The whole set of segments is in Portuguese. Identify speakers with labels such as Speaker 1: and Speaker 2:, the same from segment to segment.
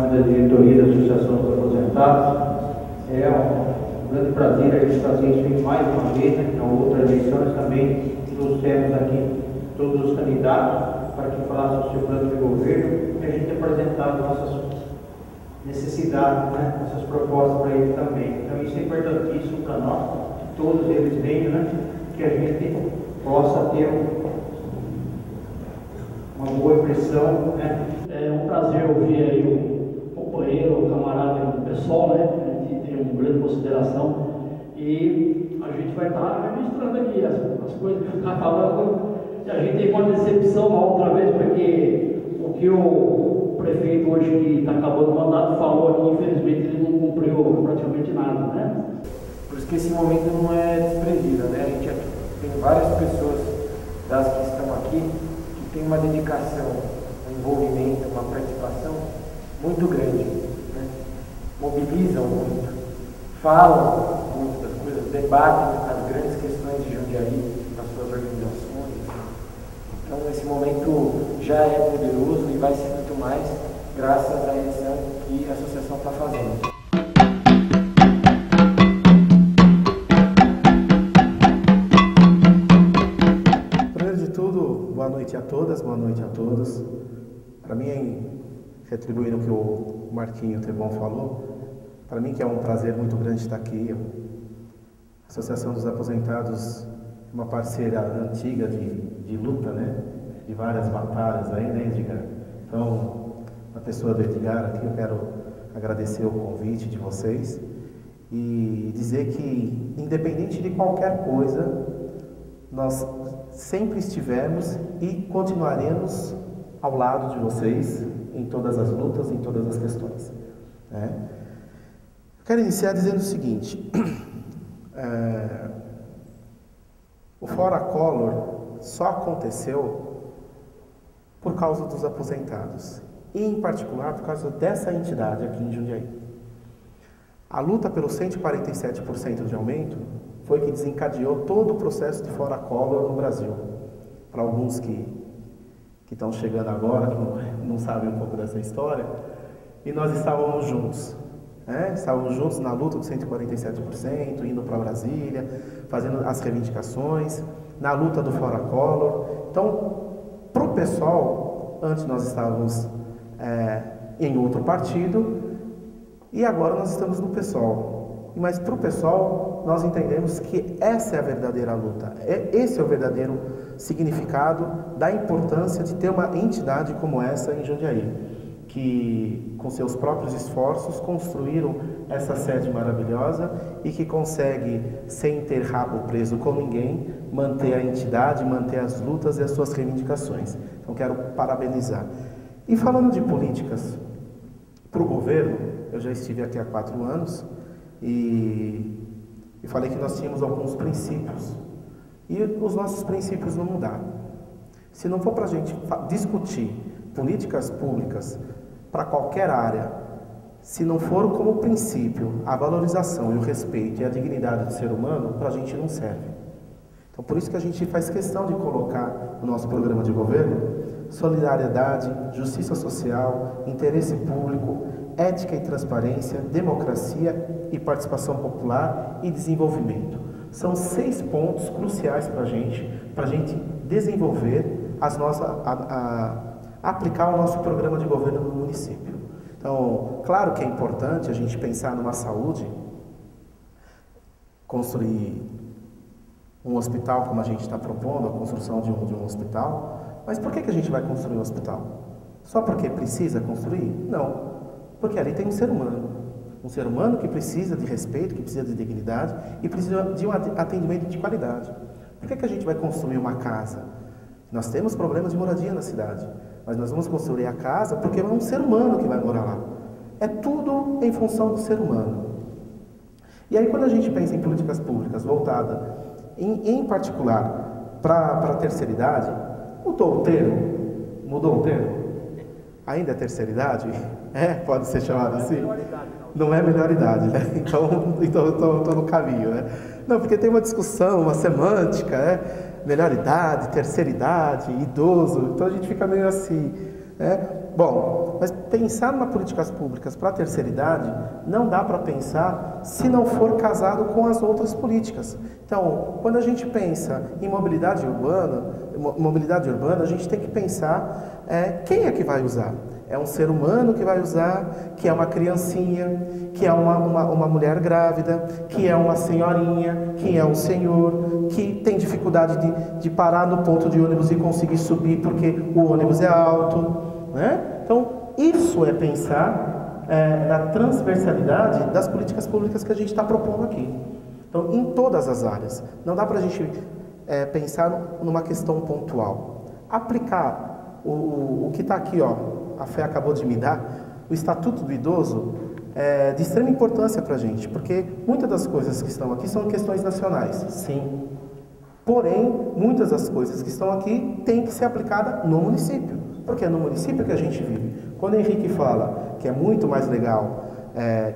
Speaker 1: da diretoria da Associação dos Aposentados. É um grande prazer a gente fazer isso mais uma vez, né? Na outra eleição nós também trouxemos aqui todos os candidatos para que falassem o seu plano de governo e a gente apresentar nossas necessidades, né? Nossas propostas para eles também. Então isso é importantíssimo para nós, que todos eles venham, né? Que a gente possa ter uma boa impressão, né?
Speaker 2: É um prazer ouvir aí o companheiro, o camarada do pessoal, né? A gente tem uma grande consideração e a gente vai estar registrando aqui as coisas que está falando. E a gente tem uma decepção uma outra vez, porque o que o prefeito hoje que está acabando o mandato falou aqui, infelizmente ele não cumpriu praticamente nada, né?
Speaker 3: Por isso que esse momento não é desprezível, né? A gente tem várias pessoas das que estão aqui que tem uma dedicação, um envolvimento, uma participação muito grande, né? Mobilizam muito, falam muito das coisas, debatem as grandes questões de Jundiaí nas suas organizações. Então esse momento já é poderoso e vai ser muito mais graças à eleição que a associação está fazendo.
Speaker 4: Boa noite a todas, boa noite a todos. Para mim, retribuindo o que o Marquinho Tebon falou, para mim que é um prazer muito grande estar aqui. A Associação dos Aposentados é uma parceira antiga de luta, né? De várias batalhas aí, né, Edgar? Então, a pessoa do Edgar aqui, eu quero agradecer o convite de vocês e dizer que, independente de qualquer coisa, nós sempre estivemos e continuaremos ao lado de vocês em todas as lutas, em todas as questões. Né? Eu quero iniciar dizendo o seguinte, o Fora Collor só aconteceu por causa dos aposentados, e em particular por causa dessa entidade aqui em Jundiaí. A luta pelo 147% de aumento foi que desencadeou todo o processo de Fora Collor no Brasil. Para alguns que estão chegando agora, que não sabem um pouco dessa história, e nós estávamos juntos. Né? Estávamos juntos na luta do 147%, indo para Brasília, fazendo as reivindicações, na luta do Fora Collor. Então, para o pessoal, antes nós estávamos em outro partido, e agora nós estamos no PSOL. Mas para o pessoal, nós entendemos que essa é a verdadeira luta. Esse é o verdadeiro significado da importância de ter uma entidade como essa em Jundiaí, que com seus próprios esforços construíram essa sede maravilhosa e que consegue, sem ter rabo preso com ninguém, manter a entidade, manter as lutas e as suas reivindicações. Então quero parabenizar. E falando de políticas para o governo, eu já estive aqui há 4 anos, e falei que nós tínhamos alguns princípios e os nossos princípios não mudaram. Se não for para a gente discutir políticas públicas para qualquer área, se não for como princípio a valorização e o respeito e a dignidade do ser humano, para a gente não serve. Então por isso que a gente faz questão de colocar no nosso programa de governo solidariedade, justiça social, interesse público, ética e transparência, democracia e participação popular e desenvolvimento. São 6 pontos cruciais para a gente desenvolver aplicar o nosso programa de governo no município. Então, claro que é importante a gente pensar numa saúde, construir um hospital como a gente está propondo, a construção de um hospital, mas por que a gente vai construir um hospital? Só porque precisa construir? Não. Porque ali tem um ser humano que precisa de respeito, que precisa de dignidade e precisa de um atendimento de qualidade. Por que a gente vai construir uma casa? Nós temos problemas de moradia na cidade, mas nós vamos construir a casa porque é um ser humano que vai morar lá. É tudo em função do ser humano. E aí quando a gente pensa em políticas públicas voltadas, em particular, para a terceira idade, mudou o termo? Ainda é terceira idade? Pode ser chamado assim? Não é melhor idade, né? Então estou no caminho, né? Não, porque tem uma discussão, uma semântica, né? Melhor idade, terceira idade, idoso, então a gente fica meio assim, né? Bom, mas pensar numa políticas públicas para a terceira idade não dá para pensar se não for casado com as outras políticas. Então, quando a gente pensa em mobilidade urbana, a gente tem que pensar quem é que vai usar. É um ser humano que vai usar, que é uma criancinha, que é uma mulher grávida, que é uma senhorinha, que é um senhor, que tem dificuldade de parar no ponto de ônibus e conseguir subir porque o ônibus é alto, né? Então, isso é pensar na transversalidade das políticas públicas que a gente está propondo aqui. Então, em todas as áreas. Não dá para a gente pensar numa questão pontual. Aplicar o que está aqui, ó, a Fé acabou de me dar, o Estatuto do Idoso, é de extrema importância para a gente, porque muitas das coisas que estão aqui são questões nacionais, sim. Porém, muitas das coisas que estão aqui têm que ser aplicadas no município, porque é no município que a gente vive. Quando o Henrique fala que é muito mais legal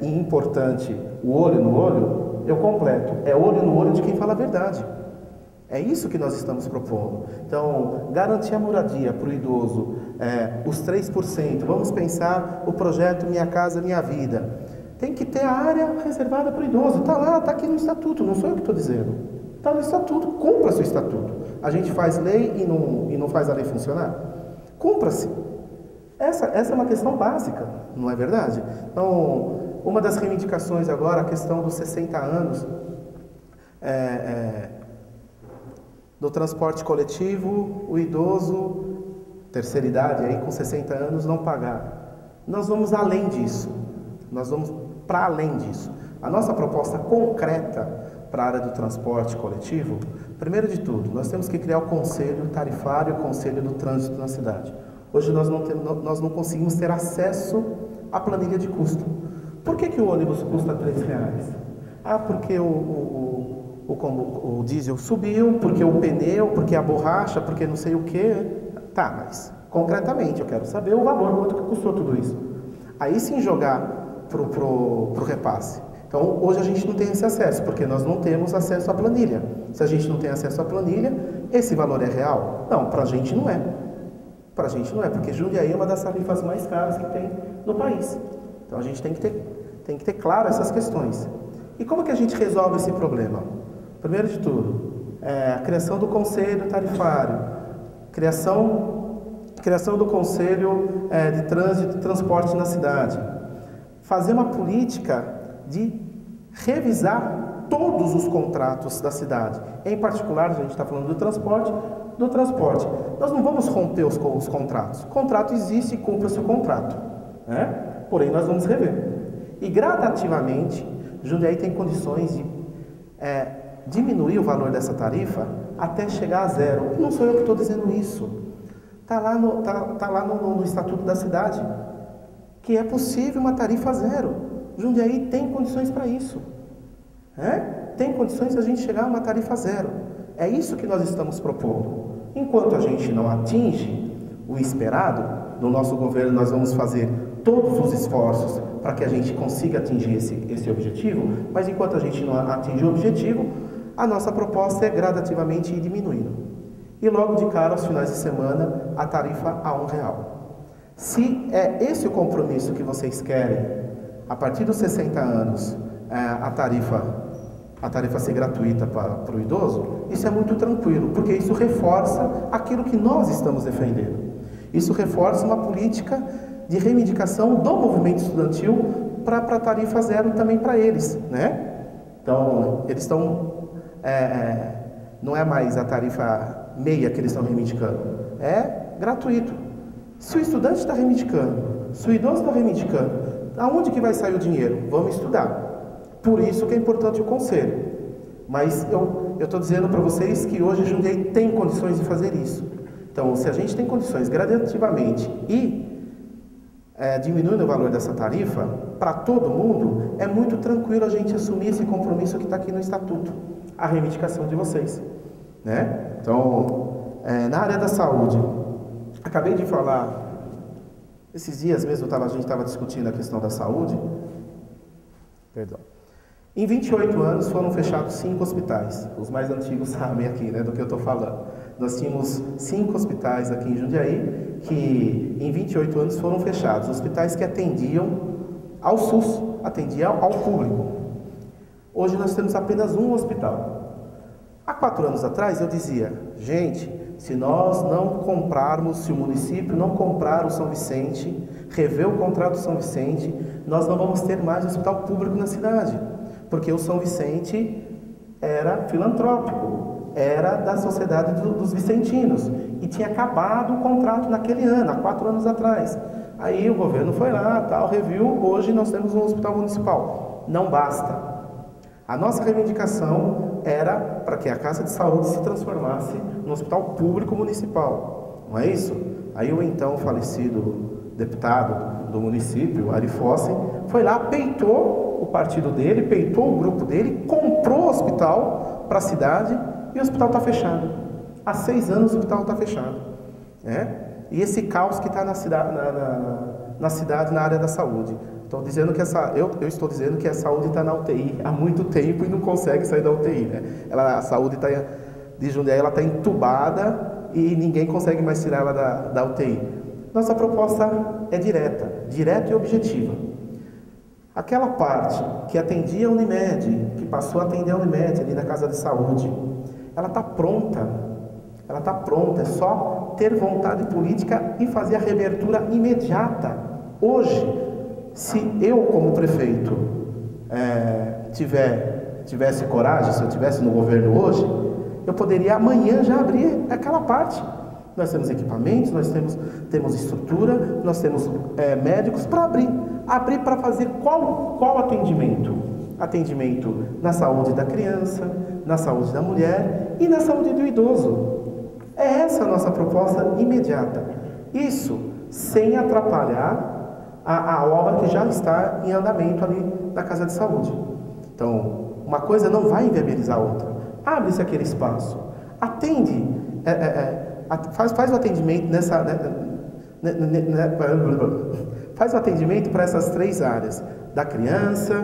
Speaker 4: e importante o olho no olho, eu completo, é olho no olho de quem fala a verdade. É isso que nós estamos propondo. Então, garantir a moradia para o idoso, os 3%, vamos pensar o projeto Minha Casa Minha Vida. Tem que ter a área reservada para o idoso. Está lá, está aqui no Estatuto, não sou eu que estou dizendo. Está no Estatuto, cumpra-se o Estatuto. A gente faz lei e não faz a lei funcionar? Cumpra-se. Essa é uma questão básica, não é verdade? Então, uma das reivindicações agora, a questão dos 60 anos, do transporte coletivo, o idoso, terceira idade, aí com 60 anos, não pagar. Nós vamos além disso. Nós vamos para além disso. A nossa proposta concreta para a área do transporte coletivo, primeiro de tudo, nós temos que criar o conselho tarifário, o conselho do trânsito na cidade. Hoje nós não conseguimos ter acesso à planilha de custo. Por que o ônibus custa R$3? Ah, porque o diesel subiu, porque o pneu, porque a borracha, porque não sei o que. Tá, mas concretamente eu quero saber o valor, quanto que custou tudo isso. Aí sim jogar pro repasse. Então hoje a gente não tem esse acesso, porque nós não temos acesso à planilha. Se a gente não tem acesso à planilha, esse valor é real? Não, pra gente não é. Pra gente não é, porque Jundiaí é uma das tarifas mais caras que tem no país. Então a gente tem que ter claro essas questões. E como que a gente resolve esse problema? Primeiro de tudo, a criação do conselho tarifário, criação do conselho de trânsito e transporte na cidade, fazer uma política de revisar todos os contratos da cidade. Em particular, a gente está falando do transporte. Nós não vamos romper os contratos. O contrato existe e cumpre-se o contrato, né? Porém, nós vamos rever. E gradativamente, Jundiaí tem condições de diminuir o valor dessa tarifa até chegar a zero. E não sou eu que estou dizendo isso. Está lá no Estatuto da cidade, que é possível uma tarifa zero. Jundiaí tem condições para isso. Tem condições de a gente chegar a uma tarifa zero. É isso que nós estamos propondo. Enquanto a gente não atinge o esperado, no nosso governo nós vamos fazer todos os esforços para que a gente consiga atingir esse objetivo, mas enquanto a gente não atinge o objetivo, a nossa proposta é gradativamente ir diminuindo. E logo de cara, aos finais de semana, a tarifa a R$1. Se é esse o compromisso que vocês querem, a partir dos 60 anos, a tarifa ser gratuita para o idoso, isso é muito tranquilo, porque isso reforça aquilo que nós estamos defendendo. Isso reforça uma política de reivindicação do movimento estudantil para a tarifa zero também para eles, né? Então, eles estão... não é mais a tarifa meia que eles estão reivindicando, é gratuito. Se o estudante está reivindicando, se o idoso está reivindicando, aonde que vai sair o dinheiro? Vamos estudar. Por isso que é importante o conselho. Mas eu estou dizendo para vocês que hoje a Jundiaí tem condições de fazer isso. Então, se a gente tem condições gradativamente e diminuindo o valor dessa tarifa, para todo mundo, é muito tranquilo a gente assumir esse compromisso que está aqui no Estatuto, a reivindicação de vocês, né? Então, na área da saúde, acabei de falar, esses dias mesmo a gente estava discutindo a questão da saúde, perdão. Em 28 anos foram fechados 5 hospitais, os mais antigos sabem aqui, né, do que eu estou falando. Nós tínhamos 5 hospitais aqui em Jundiaí que em 28 anos foram fechados, hospitais que atendiam ao SUS, atendiam ao público. Hoje nós temos apenas um hospital. Há 4 anos atrás eu dizia, gente, se nós não comprarmos, se o município não comprar o São Vicente, rever o contrato do São Vicente, nós não vamos ter mais hospital público na cidade, porque o São Vicente era filantrópico, era da Sociedade dos Vicentinos, e tinha acabado o contrato naquele ano, há 4 anos atrás. Aí o governo foi lá, tal, reviu, hoje nós temos um hospital municipal. Não basta. A nossa reivindicação era para que a Casa de Saúde se transformasse no hospital público municipal, não é isso? Aí o então falecido deputado do município, Ari Fossen, foi lá, peitou o partido dele, peitou o grupo dele, comprou o hospital para a cidade e o hospital está fechado. Há 6 anos o hospital está fechado, né? E esse caos que está na cidade, na área da saúde. Estou dizendo que eu estou dizendo que a saúde está na UTI há muito tempo e não consegue sair da UTI, né? A saúde de Jundiaí está entubada e ninguém consegue mais tirar ela da UTI. Nossa proposta é direta e objetiva. Aquela parte que atendia a Unimed, que passou a atender a Unimed ali na Casa de Saúde, ela está pronta. Ela está pronta, é só ter vontade política e fazer a reabertura imediata. Hoje, se eu como prefeito tivesse coragem, se eu estivesse no governo hoje, eu poderia amanhã já abrir aquela parte. Nós temos equipamentos, nós temos estrutura, nós temos médicos para abrir para fazer qual atendimento? Atendimento na saúde da criança, na saúde da mulher e na saúde do idoso. É essa a nossa proposta imediata. Isso sem atrapalhar a obra que já está em andamento ali na Casa de Saúde. Então, uma coisa não vai inviabilizar a outra. Abre-se aquele espaço. Atende, faz o atendimento faz o atendimento para essas 3 áreas, da criança,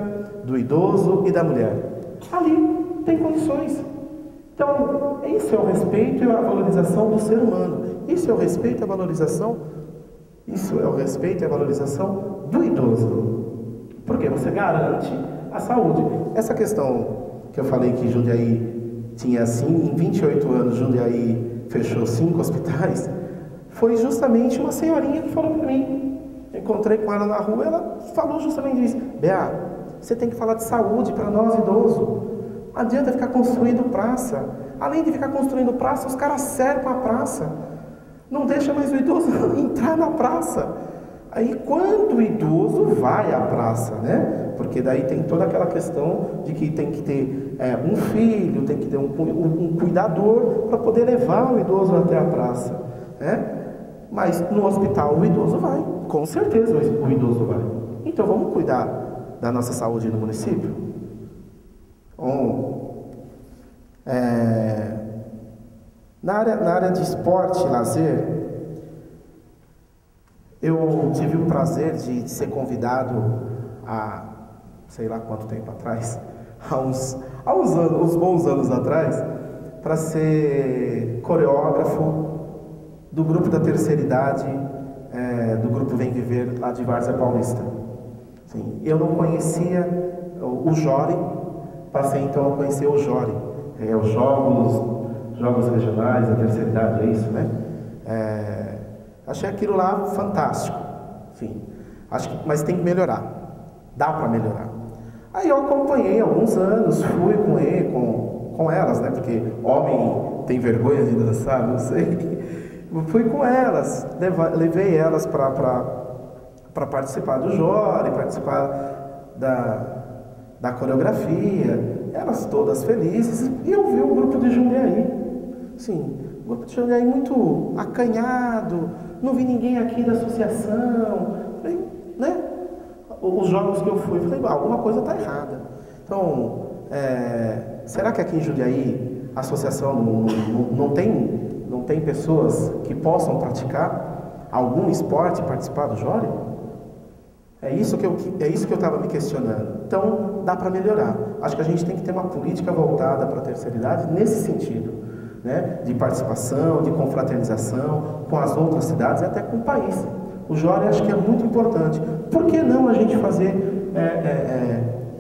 Speaker 4: do idoso e da mulher. Ali tem condições. Então, isso é o respeito e a valorização do ser humano. Isso é o respeito e a valorização do idoso. Porque você garante a saúde. Essa questão que eu falei que Jundiaí tinha assim, em 28 anos Jundiaí fechou 5 hospitais, foi justamente uma senhorinha que falou para mim. Eu encontrei com ela na rua, ela falou justamente isso. Bea, você tem que falar de saúde para nós idosos. Não adianta ficar construindo praça. Além de ficar construindo praça, os caras cercam a praça. Não deixa mais o idoso entrar na praça. Aí quando o idoso vai à praça, né? Porque daí tem toda aquela questão de que tem que ter um filho, tem que ter um cuidador para poder levar o idoso até a praça, né? Mas no hospital o idoso vai, com certeza o idoso vai. Então vamos cuidar da nossa saúde no município? Na área de esporte e lazer, eu tive o prazer de ser convidado há, sei lá quanto tempo atrás, há uns bons anos atrás, para ser coreógrafo do grupo da terceira idade, do grupo Vem Viver, lá de Várzea Paulista. Sim, eu não conhecia o Jori, passei então a conhecer o Jori, os jogos regionais, da terceira idade, é isso, né? Achei aquilo lá fantástico, sim. Mas tem que melhorar, dá para melhorar. Aí eu acompanhei alguns anos, fui com elas, né? Porque homem tem vergonha de dançar, não sei. Fui com elas, levei elas para participar do Jori, participar da coreografia, elas todas felizes, e eu vi o grupo de Jundiaí. Sim, o grupo de Jundiaí muito acanhado, não vi ninguém aqui da associação, né? Os jogos que eu fui, falei, alguma coisa está errada. Então, será que aqui em Jundiaí a associação não tem pessoas que possam praticar algum esporte e participar do Jori? É isso que eu estava me questionando. Então, dá para melhorar. Acho que a gente tem que ter uma política voltada para a terceira idade nesse sentido. né, de participação, de confraternização com as outras cidades e até com o país. O Jore acho que é muito importante. Por que não a gente fazer,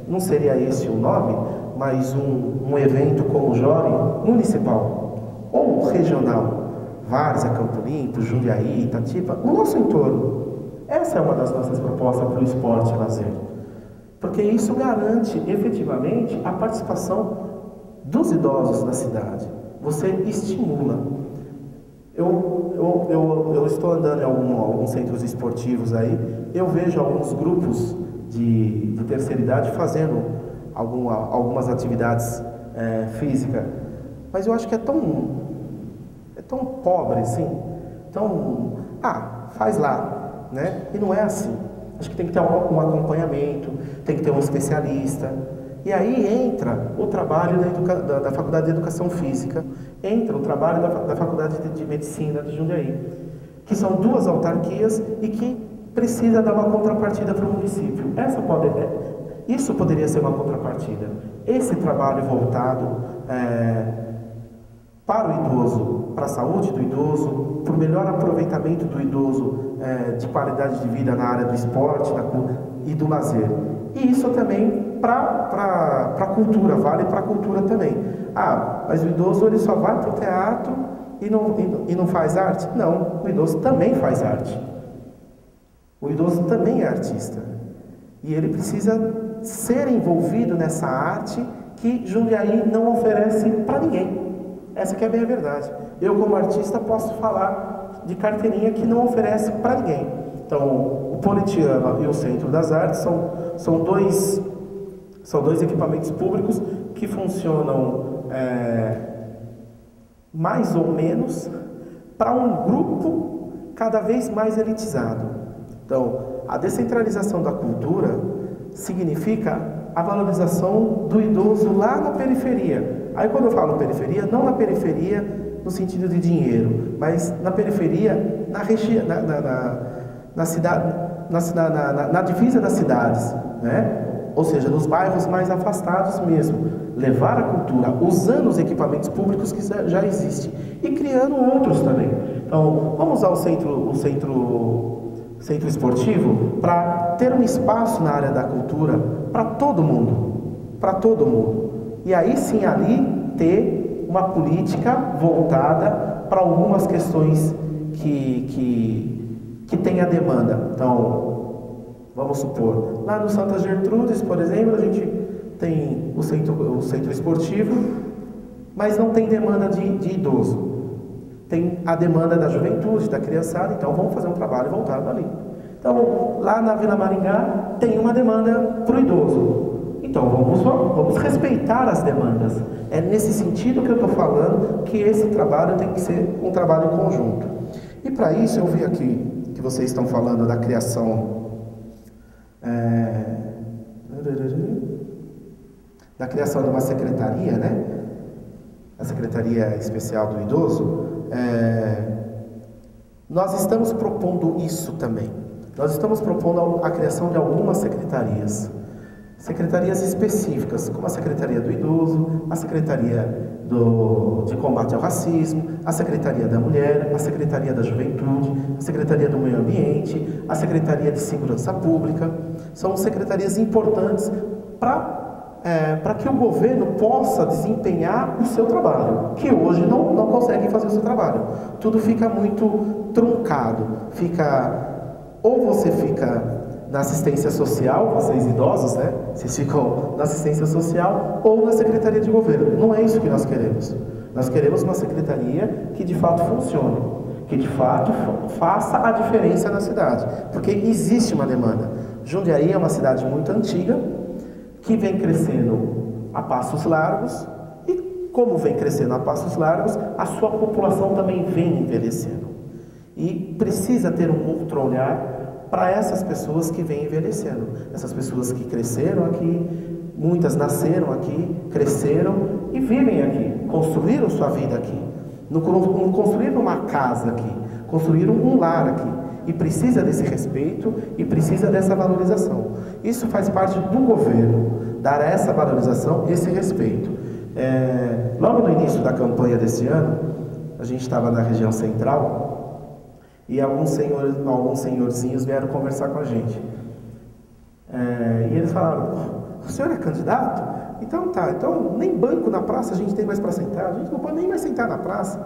Speaker 4: não seria esse o nome, mas um evento como o Jore municipal ou regional, Várzea, Campo Limpo, Jundiaí, Itatiba, no nosso entorno. Essa é uma das nossas propostas para o esporte e lazer. Porque isso garante efetivamente a participação dos idosos da cidade. Você estimula. Eu estou andando em alguns centros esportivos aí, eu vejo alguns grupos de terceira idade fazendo algumas atividades físicas, mas eu acho que é tão pobre assim, faz lá, né? E não é assim. Acho que tem que ter um acompanhamento, tem que ter um especialista. E aí entra o trabalho da Faculdade de Educação Física, entra o trabalho da Faculdade de Medicina de Jundiaí, que são duas autarquias e que precisa dar uma contrapartida para o município. Isso poderia ser uma contrapartida. Esse trabalho voltado para o idoso, para a saúde do idoso, para o melhor aproveitamento do idoso, de qualidade de vida na área do esporte e do lazer. E isso também para a cultura, vale para a cultura também. Mas o idoso ele só vai para o teatro e não faz arte? Não, o idoso também faz arte. O idoso também é artista. E ele precisa ser envolvido nessa arte que Jundiaí não oferece para ninguém. Essa que é bem a verdade. Eu, como artista, posso falar de carteirinha que não oferece para ninguém. Então, o Politeama e o Centro das Artes são dois equipamentos públicos que funcionam mais ou menos para um grupo cada vez mais elitizado. Então, a descentralização da cultura significa a valorização do idoso lá na periferia. Aí quando eu falo periferia, não na periferia no sentido de dinheiro, mas na periferia, na divisa das cidades, né? Ou seja, nos bairros mais afastados mesmo. Levar a cultura usando os equipamentos públicos que já existem e criando outros também. Então, vamos usar o centro esportivo para ter um espaço na área da cultura para todo mundo. E aí sim ali ter uma política voltada para algumas questões que tem a demanda. Então, vamos supor, lá no Santa Gertrudes, por exemplo, a gente tem o centro esportivo, mas não tem demanda de idoso. Tem a demanda da juventude, da criançada, então vamos fazer um trabalho voltado ali. Então, lá na Vila Maringá tem uma demanda para o idoso. Então, vamos respeitar as demandas. É nesse sentido que eu estou falando que esse trabalho tem que ser um trabalho em conjunto. E para isso eu vi aqui que vocês estão falando da criação de uma secretaria, né? A Secretaria Especial do Idoso. Nós estamos propondo isso também. Nós estamos propondo a criação de algumas secretarias específicas, como a Secretaria do Idoso, a Secretaria de Combate ao Racismo, a Secretaria da Mulher, a Secretaria da Juventude, a Secretaria do Meio Ambiente, a Secretaria de Segurança Pública. São secretarias importantes para que o governo possa desempenhar o seu trabalho, que hoje não consegue fazer o seu trabalho. Tudo fica muito truncado, ou você fica na assistência social, vocês idosos, né? Vocês ficam na assistência social ou na Secretaria de Governo. Não é isso que nós queremos. Nós queremos uma secretaria que de fato funcione, que de fato faça a diferença na cidade, porque existe uma demanda. Jundiaí é uma cidade muito antiga, que vem crescendo a passos largos, e como vem crescendo a passos largos, a sua população também vem envelhecendo. E precisa ter um outro olhar para essas pessoas que vêm envelhecendo, essas pessoas que cresceram aqui, muitas nasceram aqui, cresceram e vivem aqui, construíram sua vida aqui, não construíram uma casa aqui, construíram um lar aqui, e precisa desse respeito e precisa dessa valorização. Isso faz parte do governo, dar essa valorização, esse respeito. Logo no início da campanha desse ano, a gente estava na região central e alguns senhorzinhos vieram conversar com a gente. E eles falaram: o senhor é candidato? Então tá, então nem banco na praça a gente tem mais para sentar, a gente não pode nem mais sentar na praça.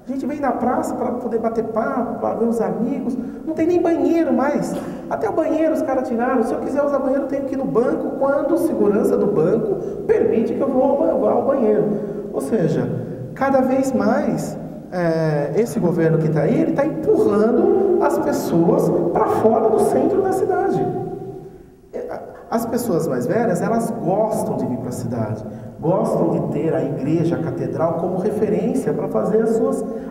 Speaker 4: A gente vem na praça para poder bater papo, para ver os amigos, não tem nem banheiro mais. Até o banheiro os caras tiraram. Se eu quiser usar banheiro, eu tenho que ir no banco quando o segurança do banco permite que eu vá ao banheiro. Ou seja, cada vez mais esse governo que está aí, ele está empurrando as pessoas para fora do centro da cidade. As pessoas mais velhas, elas gostam de vir para a cidade, gostam de ter a igreja, a catedral como referência para fazer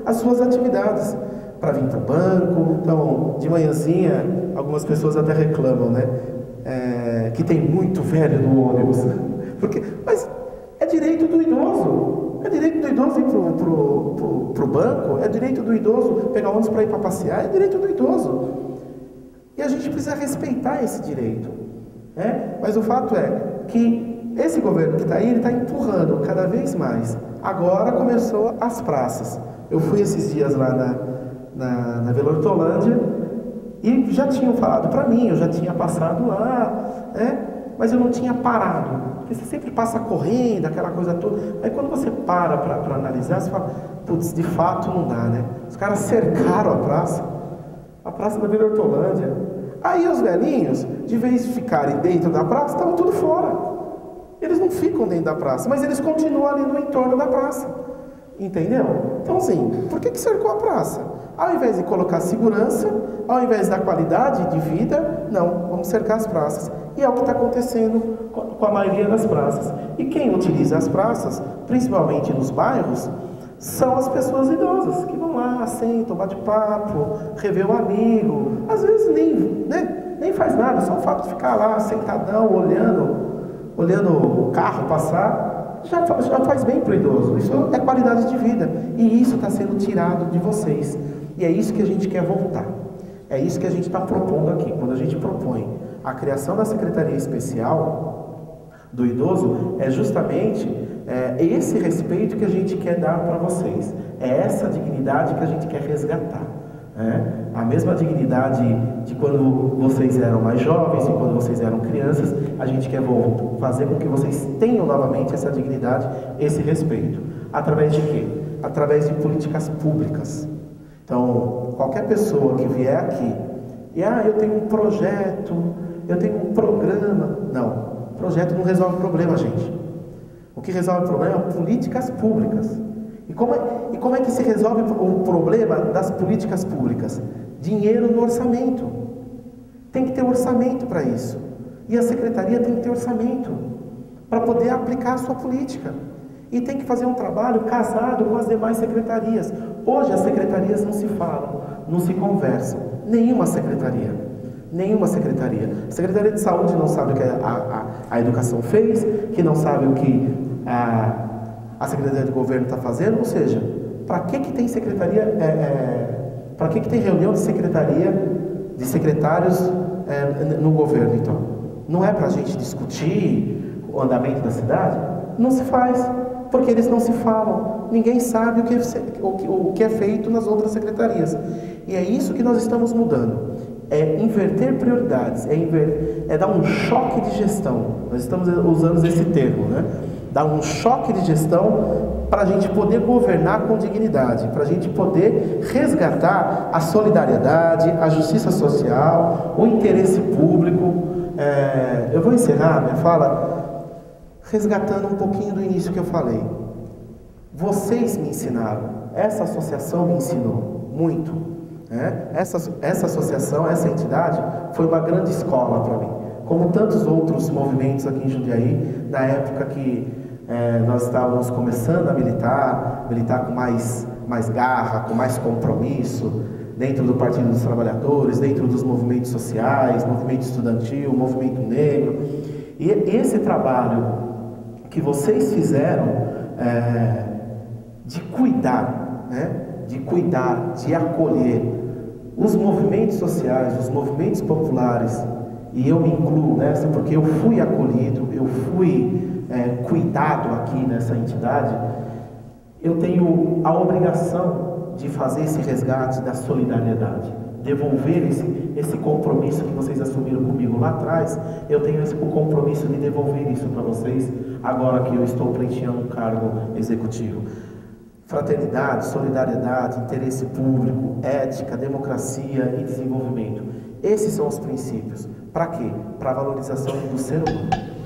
Speaker 4: as suas atividades, para vir para o banco. Então, de manhãzinha, algumas pessoas até reclamam, né? Que tem muito velho no ônibus. Mas é direito do idoso. É direito do idoso ir para o banco, é direito do idoso pegar ônibus para ir para passear, é direito do idoso. E a gente precisa respeitar esse direito. Mas o fato é que esse governo que está aí, ele está empurrando cada vez mais. Agora começou as praças. Eu fui esses dias lá na Vila Hortolândia e já tinham falado para mim, eu já tinha passado lá, mas eu não tinha parado. Porque você sempre passa correndo, aquela coisa toda. Aí quando você para analisar, você fala: putz, de fato não dá, né? Os caras cercaram a praça da Vila Hortolândia. Aí os velhinhos, de vez de ficarem dentro da praça, estavam tudo fora. Eles não ficam dentro da praça, mas eles continuam ali no entorno da praça. Entendeu? Então assim, por que cercou a praça? Ao invés de colocar segurança, ao invés da qualidade de vida, não, vamos cercar as praças. E é o que está acontecendo com a maioria das praças. E quem utiliza as praças, principalmente nos bairros, são as pessoas idosas, que vão lá, sentam, bate papo, revê o amigo. Às vezes nem faz nada, só o fato de ficar lá sentadão, olhando o carro passar, já faz bem para o idoso. Isso é qualidade de vida. E isso está sendo tirado de vocês. E é isso que a gente quer voltar. É isso que a gente está propondo aqui. Quando a gente propõe a criação da Secretaria Especial do Idoso, é justamente esse respeito que a gente quer dar para vocês. É essa dignidade que a gente quer resgatar. A mesma dignidade de quando vocês eram mais jovens e quando vocês eram crianças, a gente quer fazer com que vocês tenham novamente essa dignidade, esse respeito. Através de quê? Através de políticas públicas. Então, qualquer pessoa que vier aqui e eu tenho um projeto, eu tenho um programa. Não, projeto não resolve o problema, gente. O que resolve o problema é políticas públicas. E como é que se resolve o problema das políticas públicas? Dinheiro no orçamento. Tem que ter orçamento para isso. E a secretaria tem que ter orçamento para poder aplicar a sua política. E tem que fazer um trabalho casado com as demais secretarias. Hoje as secretarias não se falam, não se conversam. Nenhuma secretaria. A Secretaria de Saúde não sabe o que a educação fez, que não sabe o que a Secretaria de Governo está fazendo. Ou seja, para que tem secretaria, para que tem reunião de secretaria, de secretários no governo, então? Não é para a gente discutir o andamento da cidade? Não se faz, porque eles não se falam. Ninguém sabe o que é feito nas outras secretarias. E é isso que nós estamos mudando. É inverter prioridades, é dar um choque de gestão. Nós estamos usando esse termo, né? Dar um choque de gestão para a gente poder governar com dignidade, para a gente poder resgatar a solidariedade, a justiça social, o interesse público. Eu vou encerrar minha fala resgatando um pouquinho do início que eu falei. Vocês me ensinaram, essa associação me ensinou muito. Essa associação, essa entidade foi uma grande escola para mim, como tantos outros movimentos aqui em Jundiaí, na época que nós estávamos começando a militar com mais garra, com mais compromisso, dentro do Partido dos Trabalhadores, dentro dos movimentos sociais, movimento estudantil, movimento negro. E esse trabalho que vocês fizeram de cuidar, de acolher os movimentos sociais, os movimentos populares e eu me incluo nessa porque eu fui acolhido, eu fui cuidado aqui nessa entidade, eu tenho a obrigação de fazer esse resgate da solidariedade, devolver esse compromisso que vocês assumiram comigo lá atrás. Eu tenho o compromisso de devolver isso para vocês agora que eu estou pleiteando um cargo executivo. Fraternidade, solidariedade, interesse público, ética, democracia e desenvolvimento. Esses são os princípios. Para quê? Para a valorização do ser humano.